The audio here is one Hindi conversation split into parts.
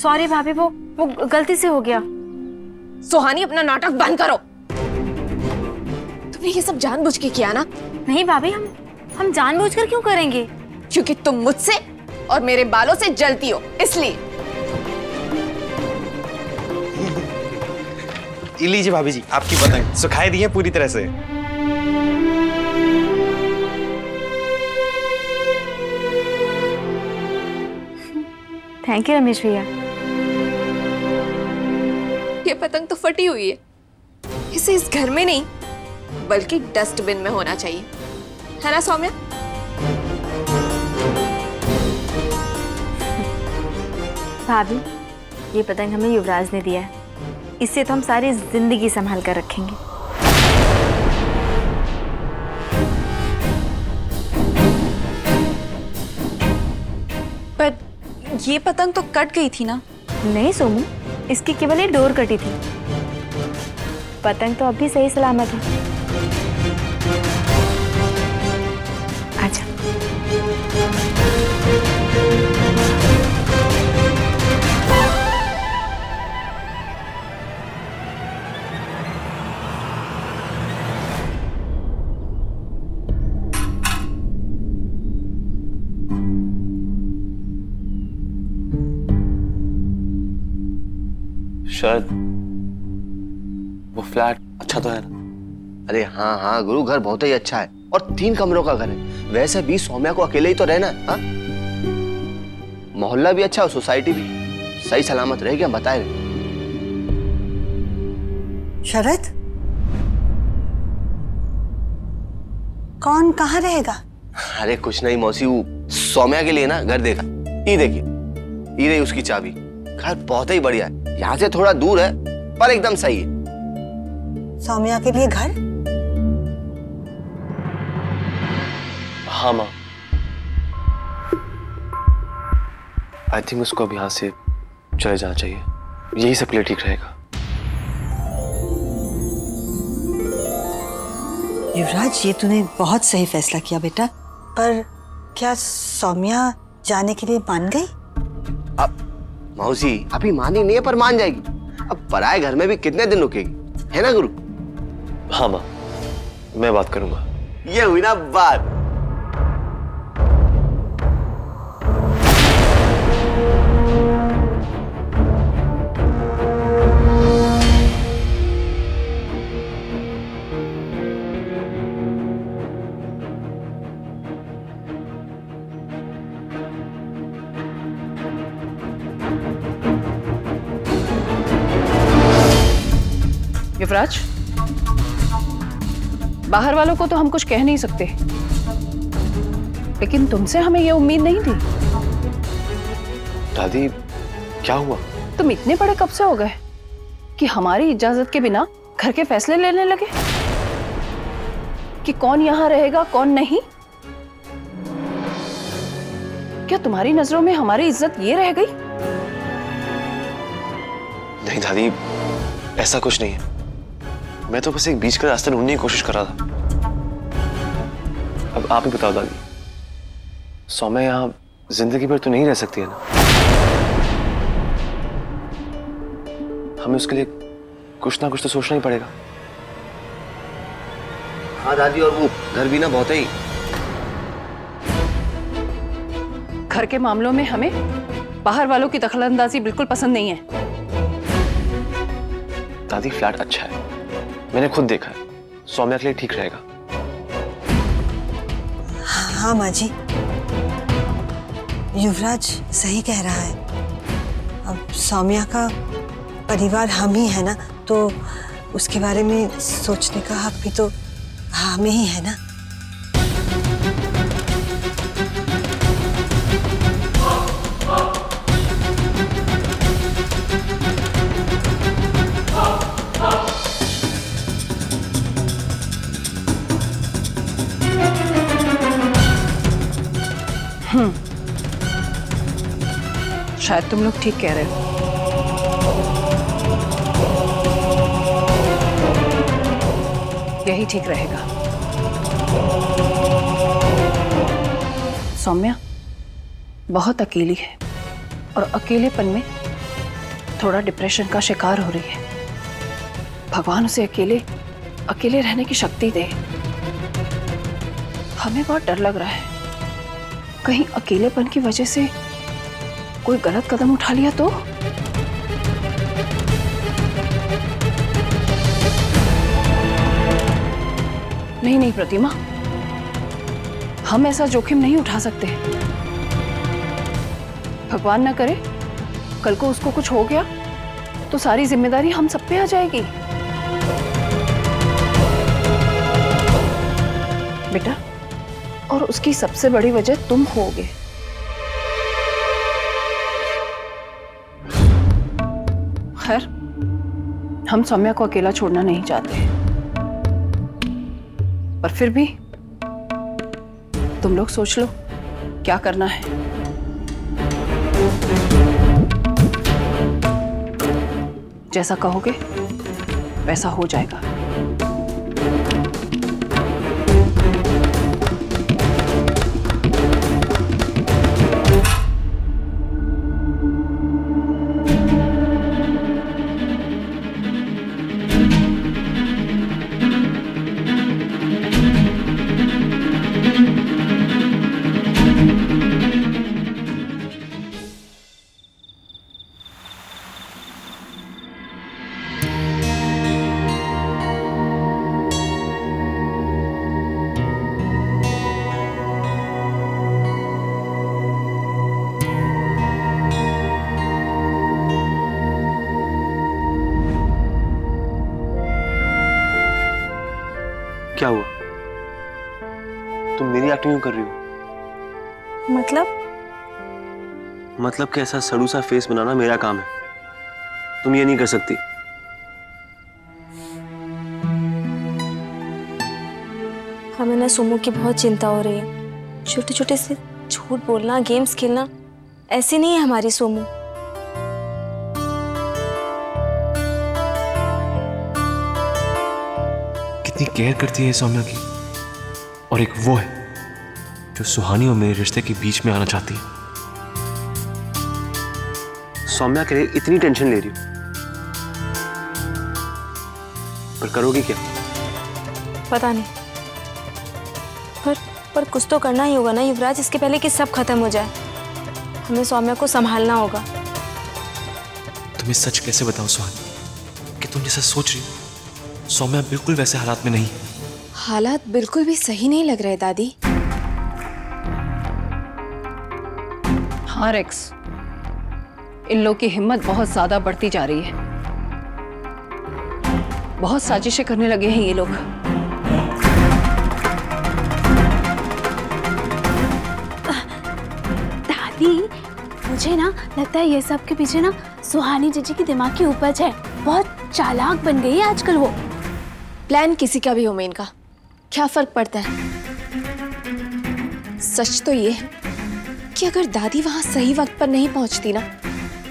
सॉरी भाभी, वो गलती से हो गया। सुहानी अपना नाटक बंद करो। तुमने ये सब जानबूझ के किया ना? नहीं भाभी, हम जानबूझकर क्यों करेंगे? क्योंकि तुम मुझसे और मेरे बालों से जलती हो, इसलिए। लीजिए भाभी जी, आपकी पतंग सुखाई दी है पूरी तरह से। थैंक यू रमेश भैया। ये पतंग तो फटी हुई है, इसे इस घर में नहीं बल्कि डस्टबिन में होना चाहिए, है ना सौम्या? भाभी, ये पतंग हमें युवराज ने दिया है, इससे तो हम सारी जिंदगी संभाल कर रखेंगे। पर ये पतंग तो कट गई थी ना? नहीं सोमू, इसकी केवल एक डोर कटी थी, पतंग तो अब भी सही सलामत है। अच्छा। शायद वो फ्लैट अच्छा तो है ना? अरे हाँ हाँ गुरु, घर बहुत ही अच्छा है और 3 कमरों का घर है। वैसे भी सौम्या को अकेले ही तो रहना है। हाँ? मोहल्ला भी अच्छा और सोसाइटी भी सही सलामत रहेगी, हम बताए रहे। शरद, कौन कहाँ रहेगा? अरे कुछ नहीं मौसी, वो सौम्या के लिए ना घर देखा। ये देखिए, ये रही उसकी चाबी। घर बहुत ही बढ़िया है, यहाँ से थोड़ा दूर है पर एकदम सही है। सौम्या के लिए घर? हाँ माँ, आई थिंक उसको अब यहाँ से चले जाना चाहिए, यही सबके लिए ठीक रहेगा। युवराज, ये तूने बहुत सही फैसला किया बेटा, पर क्या सौम्या जाने के लिए मान गई? अब मौसी अभी मानी नहीं है पर मान जाएगी। अब पराए घर में भी कितने दिन रुकेगी, है ना गुरु? हाँ माँ, मैं बात करूंगा। ये हुई ना बात। युवराज, बाहर वालों को तो हम कुछ कह नहीं सकते, लेकिन तुमसे हमें ये उम्मीद नहीं थी। दादी, क्या हुआ? तुम इतने बड़े कब से हो गए कि हमारी इजाजत के बिना घर के फैसले लेने लगे कि कौन यहां रहेगा कौन नहीं? क्या तुम्हारी नजरों में हमारी इज्जत ये रह गई? नहीं दादी, ऐसा कुछ नहीं है। मैं तो बस एक बीच का रास्ता ढूंढने की कोशिश कर रहा था। अब आप ही बताओ दादी, सौम्या यहाँ जिंदगी भर तो नहीं रह सकती है ना? हमें उसके लिए कुछ ना कुछ तो सोचना ही पड़ेगा। हाँ दादी, और वो घर भी ना बहुत ही। घर के मामलों में हमें बाहर वालों की दखलंदाजी बिल्कुल पसंद नहीं है। दादी, फ्लैट अच्छा है, मैंने खुद देखा है, सौम्या के लिए ठीक रहेगा। हाँ माँ जी, युवराज सही कह रहा है। अब सौम्या का परिवार हम ही है ना, तो उसके बारे में सोचने का हक भी तो हमें ही है ना। शायद तुम लोग ठीक कह रहे हो। यही ठीक रहेगा। सौम्या बहुत अकेली है और अकेलेपन में थोड़ा डिप्रेशन का शिकार हो रही है। भगवान उसे अकेले रहने की शक्ति दे। हमें बहुत डर लग रहा है, कहीं अकेलेपन की वजह से कोई गलत कदम उठा लिया तो। नहीं प्रतिमा, हम ऐसा जोखिम नहीं उठा सकते। भगवान ना करे कल को उसको कुछ हो गया तो सारी जिम्मेदारी हम सब पे आ जाएगी। बेटा, और उसकी सबसे बड़ी वजह तुम होगे। खैर, हम सौम्या को अकेला छोड़ना नहीं चाहते, पर फिर भी तुम लोग सोच लो क्या करना है। जैसा कहोगे वैसा हो जाएगा। क्या हुआ? तुम मेरी एक्टिंग क्यों कर रही हो? मतलब कि ऐसा सड़ू सा फेस बनाना मेरा काम है, तुम ये नहीं कर सकती। हमें ना सोमू की बहुत चिंता हो रही है। छोटे छोटे से झूठ बोलना, गेम्स खेलना, ऐसी नहीं है हमारी सोमू। कितनी केयर करती है सौम्या की, और एक वो है जो सुहानी और मेरे रिश्ते के बीच में आना चाहती है। सौम्या के लिए इतनी टेंशन ले रही हो, पर करोगी क्या? पता नहीं, पर कुछ तो करना ही होगा ना युवराज, इसके पहले कि सब खत्म हो जाए। हमें सौम्या को संभालना होगा। तुम्हें सच कैसे बताऊं सुहानी कि तुम जैसा सोच रही हो सौम्या बिल्कुल वैसे हालात में नहीं है। हालात बिल्कुल भी सही नहीं लग रहे दादी। हाँ रेक्स, इन लोग की हिम्मत बहुत ज्यादा बढ़ती जा रही है। बहुत साजिशें करने लगे हैं ये लोग। दादी, मुझे ना लगता है ये सब के पीछे ना सुहानी जीजी की दिमाग की उपज है। बहुत चालाक बन गई है आजकल वो। प्लान किसी का भी हो मेनका, क्या फर्क पड़ता है? सच तो ये है कि अगर दादी वहां सही वक्त पर नहीं पहुंचती ना,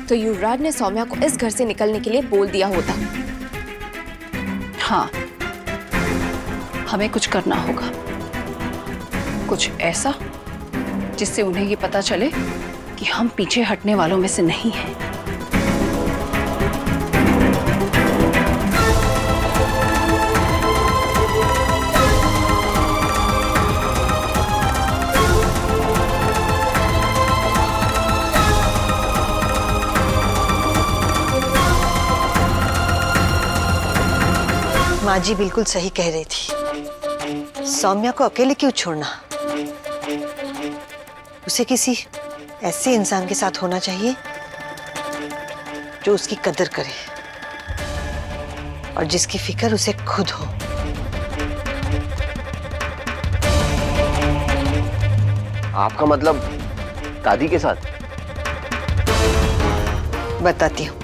तो युवराज ने सौम्या को इस घर से निकलने के लिए बोल दिया होता। हाँ, हमें कुछ करना होगा, कुछ ऐसा जिससे उन्हें ये पता चले कि हम पीछे हटने वालों में से नहीं हैं। माँ जी बिल्कुल सही कह रही थी। सौम्या को अकेले क्यों छोड़ना? उसे किसी ऐसे इंसान के साथ होना चाहिए जो उसकी कदर करे और जिसकी फिक्र उसे खुद हो। आपका मतलब दादी के साथ? बताती हूँ।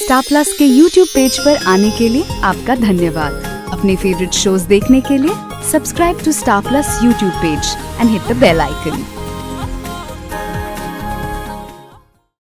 स्टार प्लस के YouTube पेज पर आने के लिए आपका धन्यवाद। अपने फेवरेट शोज देखने के लिए subscribe to Star Plus YouTube page and hit the bell icon.